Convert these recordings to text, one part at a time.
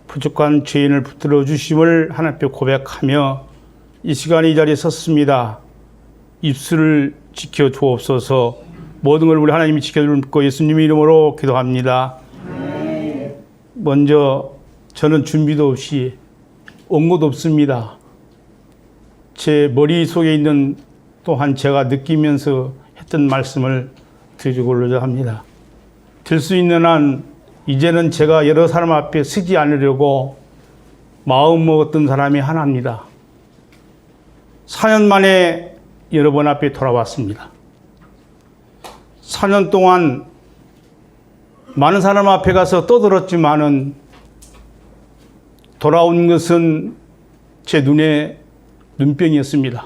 부족한 죄인을 붙들어 주심을 하나님 앞에 고백하며 이 시간에 이 자리에 섰습니다. 입술을 지켜 주옵소서. 모든 걸 우리 하나님이 지켜줄 거 예수님의 이름으로 기도합니다. 먼저 저는 준비도 없이 온 것도 없습니다. 제 머릿속에 있는 또한 제가 느끼면서 했던 말씀을 드리고자 합니다. 될 수 있는 한 이제는 제가 여러 사람 앞에 서지 않으려고 마음 먹었던 사람이 하나입니다. 4년 만에 여러분 앞에 돌아왔습니다. 4년 동안 많은 사람 앞에 가서 떠들었지만은 돌아온 것은 제 눈에 눈병이었습니다.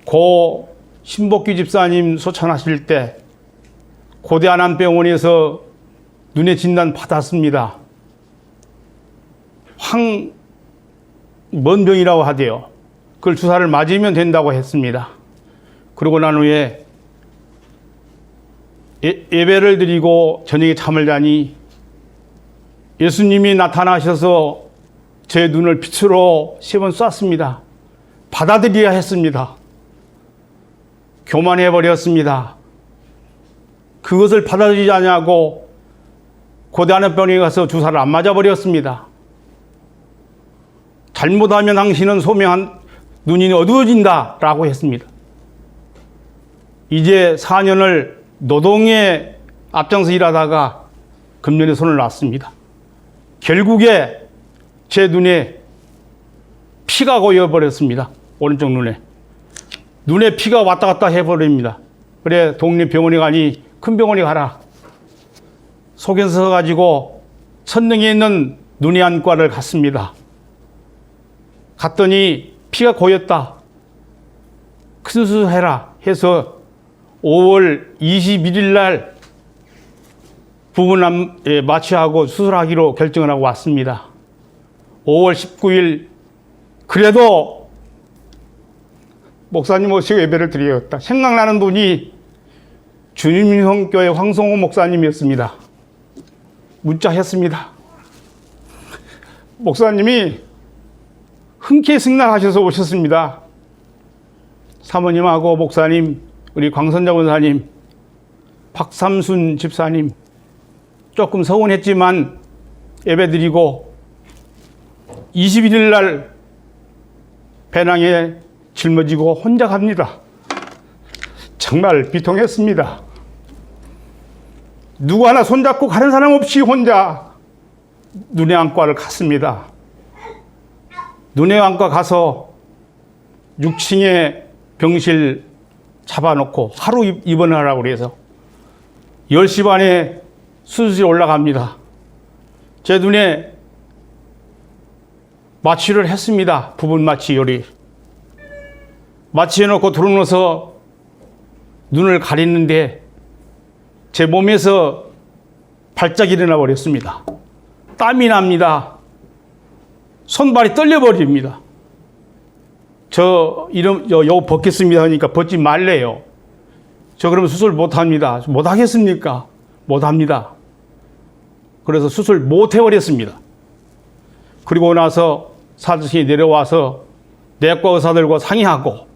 고 신복기 집사님 소천하실 때 고대 안암병원에서 눈에 진단 받았습니다. 황먼병이라고 하대요. 그걸 주사를 맞으면 된다고 했습니다. 그러고 난 후에 예배를 드리고 저녁에 잠을 자니 예수님이 나타나셔서 제 눈을 빛으로 3번 쐈습니다. 받아들여야 했습니다. 교만해버렸습니다. 그것을 받아들이지 않냐고 고대 안암병원에 가서 주사를 안 맞아버렸습니다. 잘못하면 당신은 소명한 눈이 어두워진다 라고 했습니다. 이제 4년을 노동에 앞장서 일하다가 금년에 손을 놨습니다. 결국에 제 눈에 피가 고여버렸습니다. 오른쪽 눈에. 눈에 피가 왔다 갔다 해버립니다. 그래 동네 병원에 가니 큰 병원에 가라. 속에서 가지고 천능에 있는 눈의 안과를 갔습니다. 갔더니 피가 고였다. 큰 수술해라 해서 5월 21일 날 부분암에 마취하고 수술하기로 결정을 하고 왔습니다. 5월 19일 그래도 목사님 오시고 예배를 드리겠다. 생각나는 분이 주님성교회 황성호 목사님이었습니다. 문자했습니다. 목사님이 흔쾌히 승낙하셔서 오셨습니다. 사모님하고 목사님, 우리 광선자 권사님, 박삼순 집사님 조금 서운했지만 예배드리고 21일 날 배낭에 짊어지고 혼자 갑니다. 정말 비통했습니다. 누구 하나 손잡고 가는 사람 없이 혼자 눈의 안과를 갔습니다. 눈의 안과 가서 6층에 병실 잡아놓고 하루 입원하라고 그래서 10시 반에 수술실에 올라갑니다. 제 눈에 마취를 했습니다. 부분 마취 요리. 마취해놓고 들어놓아서 눈을 가리는데 제 몸에서 발작이 일어나 버렸습니다. 땀이 납니다. 손발이 떨려버립니다. 요거 벗겠습니다 하니까 벗지 말래요. 저 그러면 수술 못합니다. 못하겠습니까? 못합니다. 그래서 수술 못해버렸습니다. 그리고 나서 사무실에 내려와서 내과 의사들과 상의하고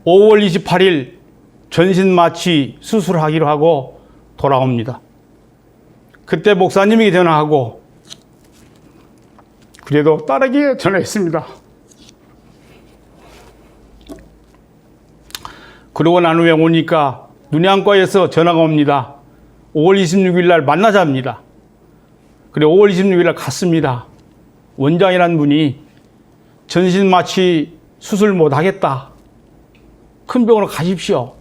5월 28일 전신마취 수술하기로 하고 돌아옵니다. 그때 목사님에게 전화하고 그래도 딸에게 전화했습니다. 그러고 난 후에 오니까 눈의 안과에서 전화가 옵니다. 5월 26일 날 만나자입니다. 그래 5월 26일 날 갔습니다. 원장이라는 분이 전신마취 수술 못하겠다. 큰 병원으로 가십시오.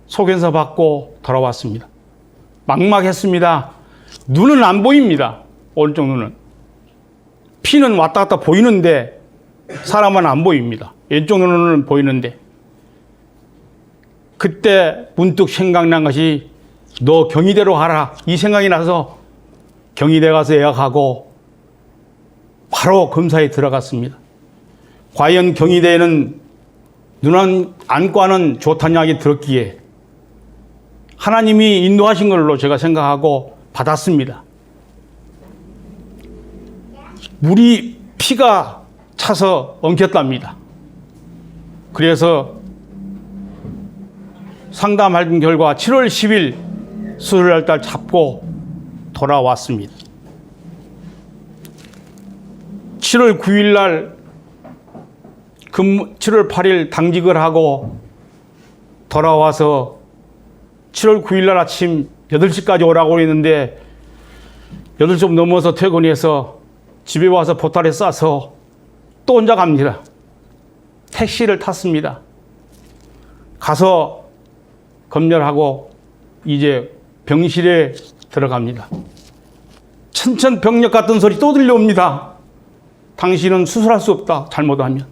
소견서 받고 돌아왔습니다. 막막했습니다. 눈은 안 보입니다. 오른쪽 눈은. 피는 왔다 갔다 보이는데 사람은 안 보입니다. 왼쪽 눈은 보이는데. 그때 문득 생각난 것이 너 경희대로 가라. 이 생각이 나서 경희대 가서 예약하고 바로 검사에 들어갔습니다. 과연 경희대에는 눈 안과는 좋다는 이야기 들었기에 하나님이 인도하신 걸로 제가 생각하고 받았습니다. 물이 피가 차서 엉켰답니다. 그래서 상담할 결과 7월 10일 수술할 날 잡고 돌아왔습니다. 7월 9일 날 7월 8일 당직을 하고 돌아와서 7월 9일 날 아침 8시까지 오라고 했는데 8시 좀 넘어서 퇴근해서 집에 와서 보따리 싸서 또 혼자 갑니다. 택시를 탔습니다. 가서 검열하고 이제 병실에 들어갑니다. 천천병력 같은 소리 또 들려옵니다. 당신은 수술할 수 없다, 잘못하면.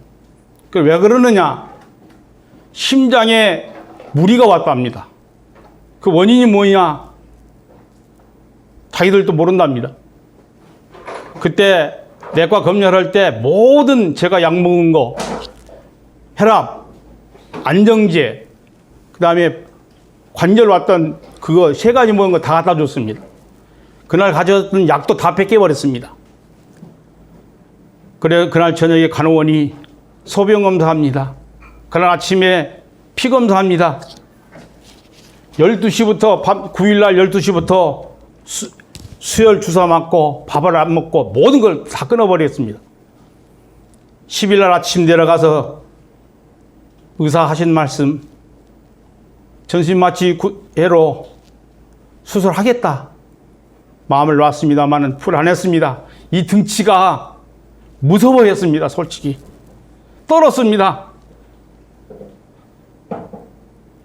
왜 그러느냐? 심장에 무리가 왔답니다. 그 원인이 뭐냐? 자기들도 모른답니다. 그때 내과 검열할 때 모든 제가 약 먹은 거, 혈압, 안정제, 그 다음에 관절 왔던 그거 3가지 먹은 거 다 갖다 줬습니다. 그날 가져왔던 약도 다 뺏겨버렸습니다. 그래, 그날 저녁에 간호원이 소변 검사합니다. 그날 아침에 피 검사합니다. 12시부터, 9일날 12시부터 수혈 주사 맞고 밥을 안 먹고 모든 걸 다 끊어버렸습니다. 10일날 아침 내려가서 의사 하신 말씀, 전신마취해로 수술하겠다. 마음을 놨습니다만은 불안했습니다. 이 등치가 무서워했습니다. 솔직히. 떨었습니다.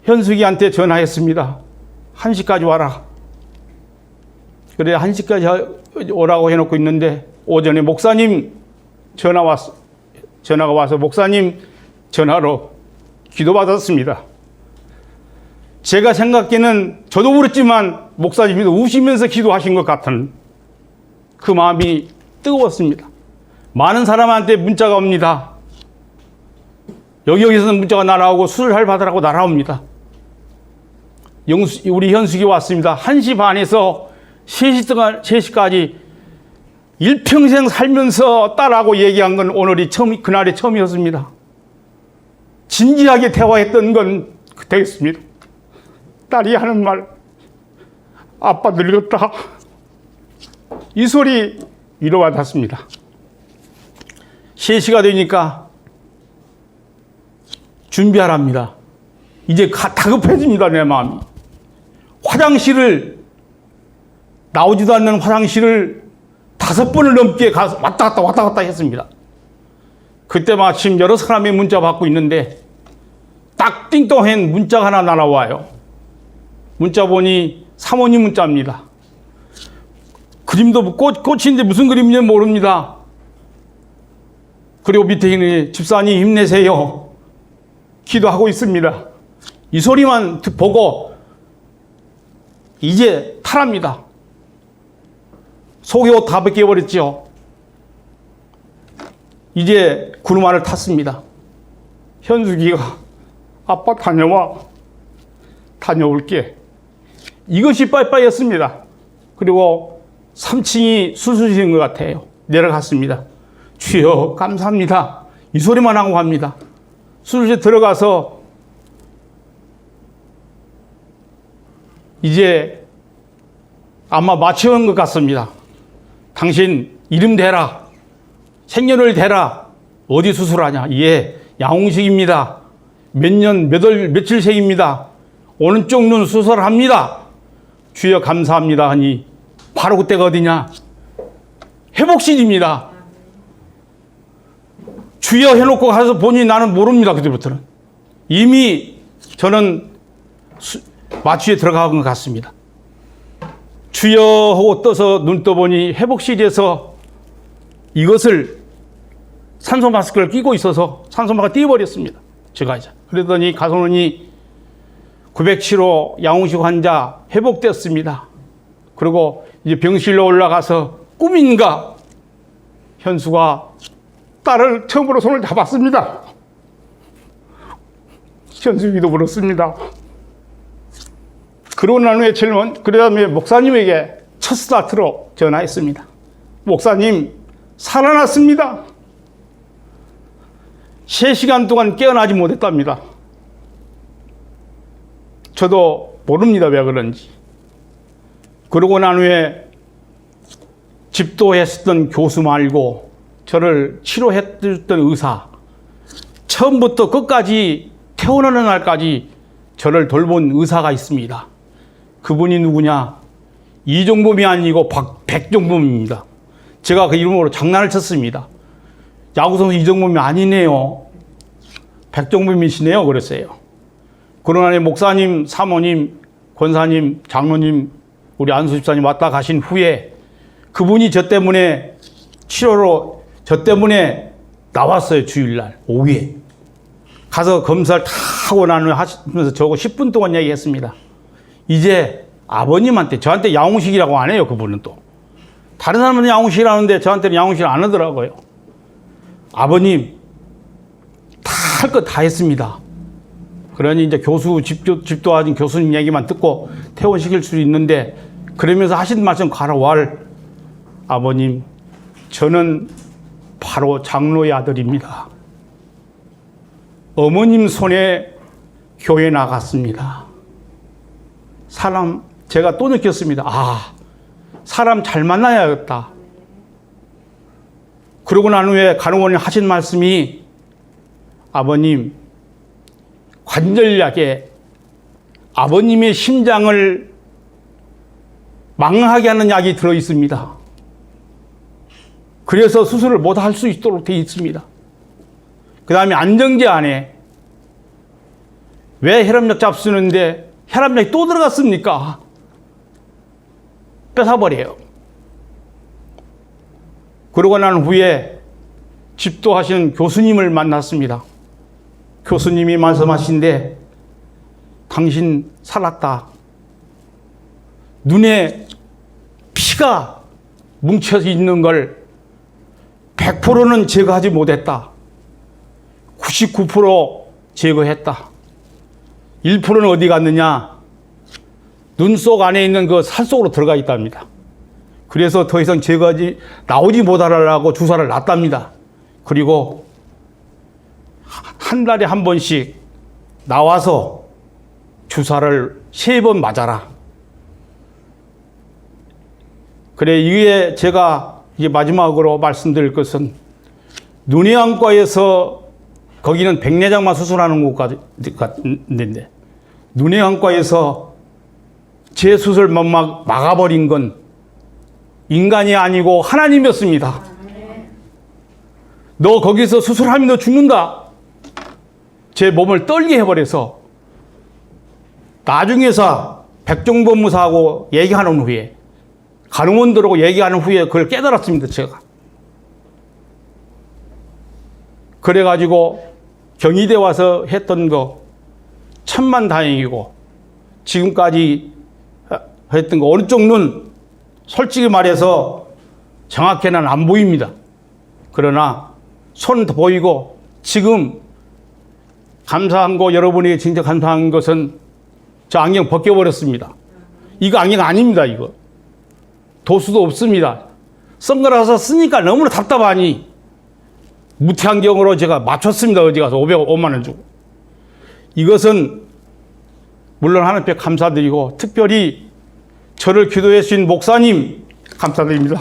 현숙이한테 전화했습니다. 1시까지 와라. 그래 1시까지 오라고 해놓고 있는데 오전에 목사님 전화가 와서 목사님 전화로 기도받았습니다. 제가 생각에는 저도 그렇지만 목사님이 우시면서 기도하신 것 같은 그 마음이 뜨거웠습니다. 많은 사람한테 문자가 옵니다. 여기서는 문자가 날아오고 수술할 받으라고 날아옵니다. 우리 현숙이 왔습니다. 1시 반에서 3시까지 일평생 살면서 딸하고 얘기한 건 오늘이 그날이 처음이었습니다. 진지하게 대화했던 건 그때였습니다. 딸이 하는 말, 아빠 늙었다. 이 소리 위로받았습니다. 3시가 되니까 준비하랍니다. 이제 다급해집니다, 내 마음이. 나오지도 않는 화장실을 5번을 넘게 가서 왔다 갔다 했습니다. 그때 마침 여러 사람이 문자 받고 있는데 딱 띵동한 문자가 하나 날아와요. 문자 보니 사모님 문자입니다. 그림도 꽃인데 무슨 그림인지 모릅니다. 그리고 밑에 있는 집사님 힘내세요. 기도하고 있습니다. 이 소리만 보고 이제 탈합니다. 속에 옷 다 벗겨버렸죠. 이제 구르마를 탔습니다. 현숙이가 아빠 다녀올게. 이것이 빠이빠이였습니다. 그리고 3층이 수술실인 것 같아요. 내려갔습니다. 주여 감사합니다. 이 소리만 하고 갑니다. 수술실 들어가서 이제 아마 마취한 것 같습니다. 당신 이름 대라. 생년을 대라. 어디 수술하냐? 예, 양홍식입니다. 며칠생입니다. 오른쪽 눈 수술합니다. 주여 감사합니다 하니 바로 그때가 어디냐? 회복실입니다. 주여 해놓고 가서 보니 나는 모릅니다. 그때부터는. 이미 저는 마취에 들어간 것 같습니다. 주여 하고 떠서 눈 떠보니 회복실에서 이것을 산소 마스크를 끼고 있어서 산소 마스크가 띄어버렸습니다. 제가 이제. 그러더니 가서는 907호 양홍식 환자 회복되었습니다. 그리고 이제 병실로 올라가서 꿈인가 현수가 딸을 처음으로 손을 잡았습니다. 현수기도 울었습니다. 그러고 난 후에 그 다음에 목사님에게 첫 스타트로 전화했습니다. 목사님, 살아났습니다. 3시간 동안 깨어나지 못했답니다. 저도 모릅니다, 왜 그런지. 그러고 난 후에 집도했었던 교수 말고 저를 치료했던 의사, 처음부터 끝까지 태어나는 날까지 저를 돌본 의사가 있습니다. 그분이 누구냐? 이종범이 아니고 백종범입니다. 제가 그 이름으로 장난을 쳤습니다. 야구선수 이종범이 아니네요. 백종범이시네요. 그랬어요. 그러나 목사님, 사모님, 권사님, 장로님, 우리 안수 집사님 왔다 가신 후에 그분이 저 때문에 치료로 저 때문에 나왔어요. 주일날 오후에 가서 검사를 다 하고 난 후에 하시면서 저거 10분 동안 얘기했습니다. 이제 아버님한테, 저한테 양홍식이라고 안 해요. 그분은 또 다른 사람은 양홍식이라는데 저한테는 양홍식 안 하더라고요. 아버님 다 할 거 다 했습니다. 그러니 이제 교수 집도하신 교수님 얘기만 듣고 퇴원시킬 수 있는데, 그러면서 하신 말씀 가로왈 아버님, 저는 바로 장로의 아들입니다. 어머님 손에 교회 나갔습니다. 제가 또 느꼈습니다. 사람 잘 만나야겠다. 그러고 난 후에 간호원이 하신 말씀이, 아버님, 관절약에 아버님의 심장을 망하게 하는 약이 들어있습니다. 그래서 수술을 못 할 수 있도록 되어 있습니다. 그 다음에 안정제 안에 왜 혈압약 잡수는데 혈압약이 또 들어갔습니까? 뺏어버려요. 그러고 난 후에 집도하시는 교수님을 만났습니다. 교수님이 말씀하신데, 당신 살았다. 눈에 피가 뭉쳐서 있는 걸 100%는 제거하지 못했다. 99% 제거했다. 1%는 어디 갔느냐? 눈 속 안에 있는 그 살 속으로 들어가 있답니다. 그래서 더 이상 나오지 못하라고 주사를 놨답니다. 그리고 한 달에 한 번씩 나와서 주사를 3번 맞아라. 그래, 이게 제가 이제 마지막으로 말씀드릴 것은, 눈의안과에서 거기는 백내장만 수술하는 곳 같은데, 눈의안과에서 제 수술만 막아버린 건 인간이 아니고 하나님이었습니다. 너 거기서 수술하면 너 죽는다. 제 몸을 떨게 해버려서 나중에서 백종범 무사하고 얘기하는 후에, 간호원들하고 얘기하는 후에 그걸 깨달았습니다. 제가. 그래가지고 경희대 와서 했던 거 천만다행이고, 지금까지 했던 거 오른쪽 눈 솔직히 말해서 정확히는 안 보입니다. 그러나 손 보이고, 지금 감사한 거, 여러분이 진짜 감사한 것은 저 안경 벗겨버렸습니다. 이거 안경 아닙니다. 이거 도수도 없습니다. 선글라스 쓰니까 너무나 답답하니 무태안경으로 제가 맞췄습니다. 어디 가서 500만 원 주고. 이것은 물론 하나님께 감사드리고, 특별히 저를 기도해 주신 목사님 감사드립니다.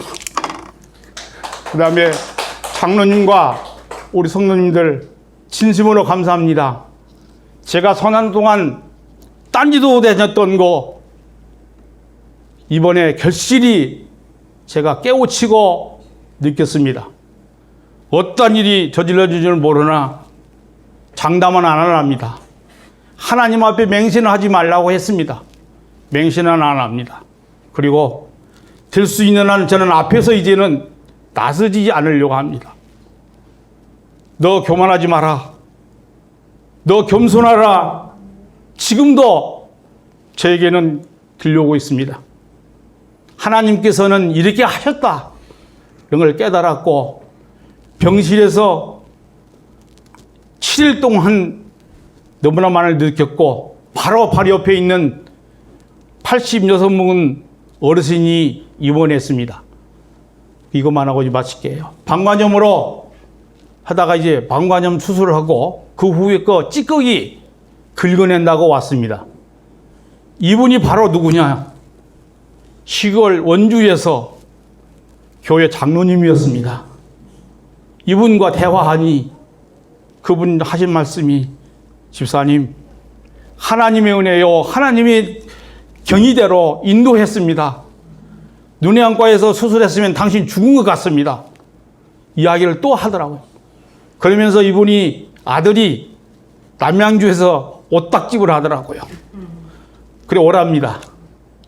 그 다음에 장로님과 우리 성도님들 진심으로 감사합니다. 제가 선한 동안 딴지도 다녔던 거 이번에 결실이 제가 깨우치고 느꼈습니다. 어떤 일이 저질러질 줄 모르나 장담은 안 합니다. 하나님 앞에 맹신을 하지 말라고 했습니다. 맹신은 안 합니다. 그리고 될 수 있는 한 저는 앞에서 이제는 나서지 않으려고 합니다. 너 교만하지 마라. 너 겸손하라. 지금도 저에게는 들려오고 있습니다. 하나님께서는 이렇게 하셨다. 이런 걸 깨달았고, 병실에서 7일 동안 너무나 많이 느꼈고, 바로 옆에 있는 86분 어르신이 입원했습니다. 이것만 하고 이제 마칠게요. 방광염으로 하다가 이제 방광염 수술을 하고 그 후에 거 찌꺼기 긁어낸다고 왔습니다. 이분이 바로 누구냐? 시골 원주에서 교회 장로님이었습니다. 이분과 대화하니 그분 하신 말씀이 집사님, 하나님의 은혜요, 하나님의 경의대로 인도했습니다. 눈의안과에서 수술했으면 당신 죽은 것 같습니다. 이야기를 또 하더라고요. 그러면서 이분이 아들이 남양주에서 옷딱집을 하더라고요. 그래 오랍니다.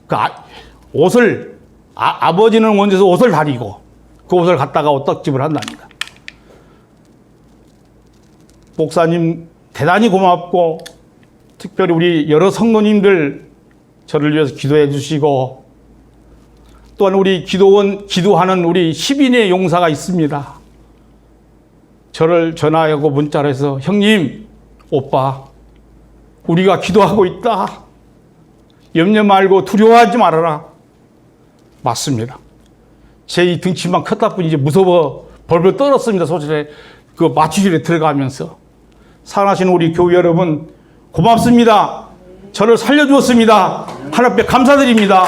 그 옷을 아버지는 원주에서 옷을 다리고 그 옷을 갖다가 옷딱집을 한답니다. 목사님 대단히 고맙고 특별히 우리 여러 성도님들 저를 위해서 기도해 주시고 또한 우리 기도하는 우리 10인의 용사가 있습니다. 저를 전화하고 문자로 해서 형님, 오빠, 우리가 기도하고 있다. 염려 말고 두려워하지 말아라. 맞습니다. 제 이 등치만 컸다 뿐 이제 무서워 벌벌 떨었습니다. 소설에 그 마취실에 들어가면서. 사랑하시는 우리 교회 여러분 고맙습니다. 저를 살려주었습니다. 하나님께 감사드립니다.